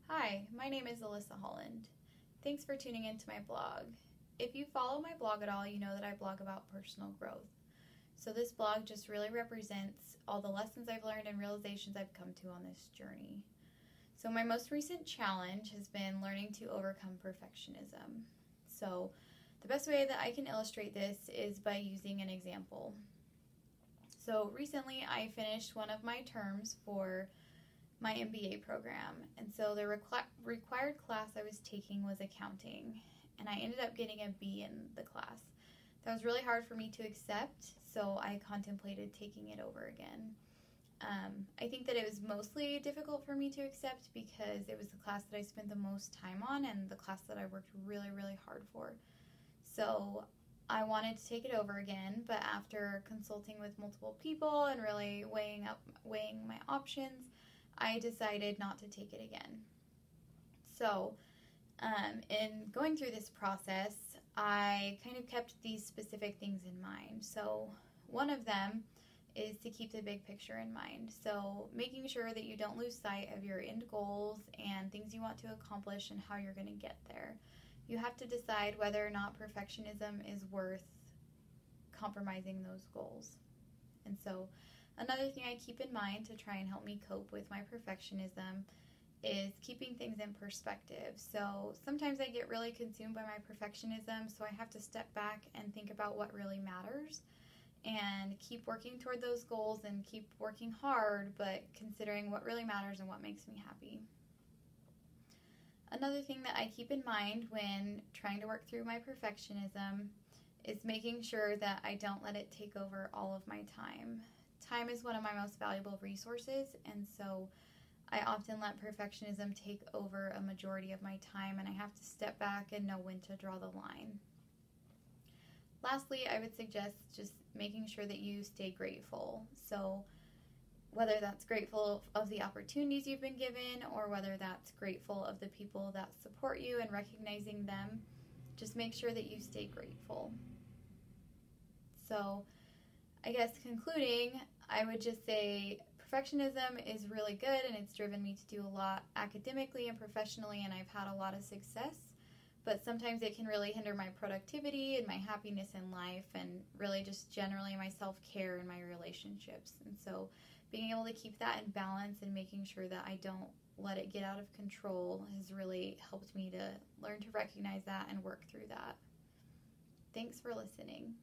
Hi, my name is Alyssa Holland. Thanks for tuning into my blog. If you follow my blog at all, you know that I blog about personal growth. So this blog just really represents all the lessons I've learned and realizations I've come to on this journey. So my most recent challenge has been learning to overcome perfectionism. So the best way that I can illustrate this is by using an example. So recently I finished one of my terms for my MBA program, and so the required class I was taking was accounting, and I ended up getting a B in the class. That was really hard for me to accept, so I contemplated taking it over again. I think that it was mostly difficult for me to accept because it was the class that I spent the most time on and the class that I worked really, really hard for. So I wanted to take it over again, but after consulting with multiple people and really weighing my options, I decided not to take it again. So, in going through this process, I kind of kept these specific things in mind. So, one of them is to keep the big picture in mind. So, making sure that you don't lose sight of your end goals and things you want to accomplish and how you're going to get there. You have to decide whether or not perfectionism is worth compromising those goals. And so, another thing I keep in mind to try and help me cope with my perfectionism is keeping things in perspective. So sometimes I get really consumed by my perfectionism, so I have to step back and think about what really matters and keep working toward those goals and keep working hard, but considering what really matters and what makes me happy. Another thing that I keep in mind when trying to work through my perfectionism is making sure that I don't let it take over all of my time. Time is one of my most valuable resources, and so I often let perfectionism take over a majority of my time, and I have to step back and know when to draw the line. Lastly, I would suggest just making sure that you stay grateful. So whether that's grateful of the opportunities you've been given or whether that's grateful of the people that support you and recognizing them, just make sure that you stay grateful. So I guess concluding, I would just say perfectionism is really good and it's driven me to do a lot academically and professionally, and I've had a lot of success, but sometimes it can really hinder my productivity and my happiness in life and really just generally my self-care and my relationships. And so being able to keep that in balance and making sure that I don't let it get out of control has really helped me to learn to recognize that and work through that. Thanks for listening.